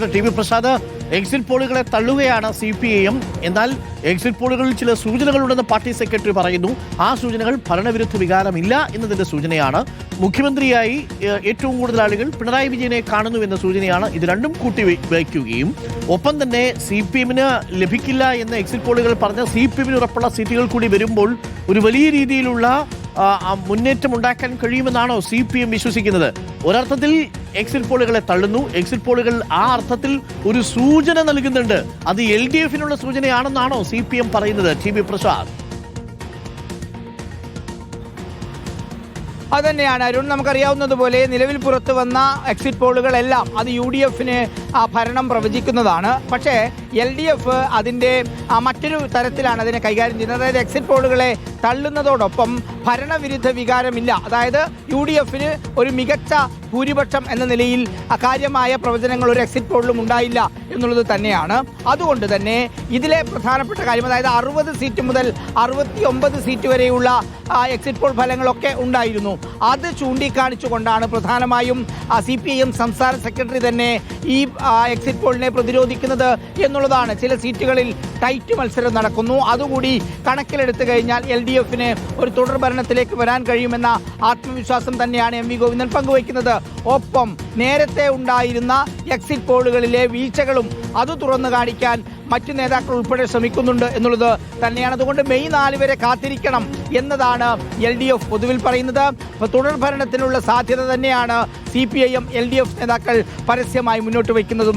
T V Prasad, exit പോളുകളെ തള്ളുകയാണ് CPIM. എന്നാൽ എക്സിറ്റ് പോളുകളിൽ ചില സൂചനകളുണ്ടെന്ന് പാർട്ടി സെക്രട്ടറി പറയുന്നു. ആ സൂചനകൾ ഭരണവിരുദ്ധ വികാരമില്ല എന്നതിന്റെ സൂചനയാണ്. മുഖ്യമന്ത്രിയായി ഏറ്റവും കൂടുതൽ ആളുകൾ പിണറായി വിജയനെ കാണുന്നു എന്ന സൂചനയാണ്. ഇത് രണ്ടും കൂട്ടി വയ്ക്കുകയും ഒപ്പം തന്നെ CPIM-ന് ലഭിക്കില്ല എന്ന എക്സിറ്റ് പോളുകൾ പറഞ്ഞ CPIM-ന് ഉറപ്പുള്ള സീറ്റുകൾ കൂടി വരുമ്പോൾ ഒരു വലിയ രീതിയിലുള്ള മുന്നേറ്റം ഉണ്ടാക്കാൻ കഴിയുമെന്നാണോ CPIM വിശ്വസിക്കുന്നത്? ഒരർത്ഥത്തിൽ എക്സിറ്റ് പോളുകളെ തള്ളുന്നു. എക്സിറ്റ് പോളുകൾ ആ അർത്ഥത്തിൽ ഒരു സൂചന നൽകുന്നുണ്ട്. അത് LDF-നുള്ള സൂചനയാണെന്നാണോ CPIM പറയുന്നത്? T V Prasad. അതുതന്നെയാണ് അരുൺ. നമുക്കറിയാവുന്നതുപോലെ നിലവിൽ പുറത്തു വന്ന എക്സിറ്റ് പോളുകളെല്ലാം അത് UDF-ന് ഭരണം പ്രവചിക്കുന്നതാണ്. പക്ഷേ LDF അതിൻ്റെ മറ്റൊരു തരത്തിലാണ് അതിനെ കൈകാര്യം ചെയ്യുന്നത്. അതായത് എക്സിറ്റ് പോളുകളെ തള്ളുന്നതോടൊപ്പം ഭരണവിരുദ്ധ വികാരമില്ല. അതായത് UDF-ന് ഒരു മികച്ച ഭൂരിപക്ഷം എന്ന നിലയിൽ കാര്യമായ പ്രവചനങ്ങൾ ഒരു എക്സിറ്റ് പോളിലും ഉണ്ടായില്ല എന്നുള്ളത് തന്നെയാണ്. അതുകൊണ്ട് തന്നെ ഇതിലെ പ്രധാനപ്പെട്ട കാര്യം, അതായത് 60 സീറ്റ് മുതൽ 69 സീറ്റ് വരെയുള്ള എക്സിറ്റ് പോൾ ഫലങ്ങളൊക്കെ ഉണ്ടായിരുന്നു. അത് ചൂണ്ടിക്കാണിച്ചുകൊണ്ടാണ് പ്രധാനമായും CPIM സംസ്ഥാന സെക്രട്ടറി തന്നെ ഈ എക്സിറ്റ് പോളിനെ പ്രതിരോധിക്കുന്നത് എന്നുള്ളതാണ്. ചില സീറ്റുകളിൽ ടൈറ്റ് മത്സരം നടക്കുന്നു. അതുകൂടി കണക്കിലെടുത്തു കഴിഞ്ഞാൽ LDF-ന് ഒരു തുടർ ഭരണത്തിലേക്ക് വരാൻ കഴിയുമെന്ന ആത്മവിശ്വാസം തന്നെയാണ് MV ഗോവിന്ദൻ പങ്കുവയ്ക്കുന്നത്. ഒപ്പം നേരത്തെ ഉണ്ടായിരുന്ന എക്സിറ്റ് പോളുകളിലെ വീഴ്ചകളും അത് തുറന്നു കാണിക്കാൻ മറ്റു നേതാക്കൾ ഉൾപ്പെടെ ശ്രമിക്കുന്നുണ്ട് എന്നുള്ളത് തന്നെയാണ്. അതുകൊണ്ട് മെയ് 4 വരെ കാത്തിരിക്കണം എന്നതാണ് LDF പൊതുവിൽ പറയുന്നത്. തുടർ ഭരണത്തിനുള്ള സാധ്യത തന്നെയാണ് CPIM LDF നേതാക്കൾ പരസ്യമായി മുന്നോട്ട് വയ്ക്കുന്നത്.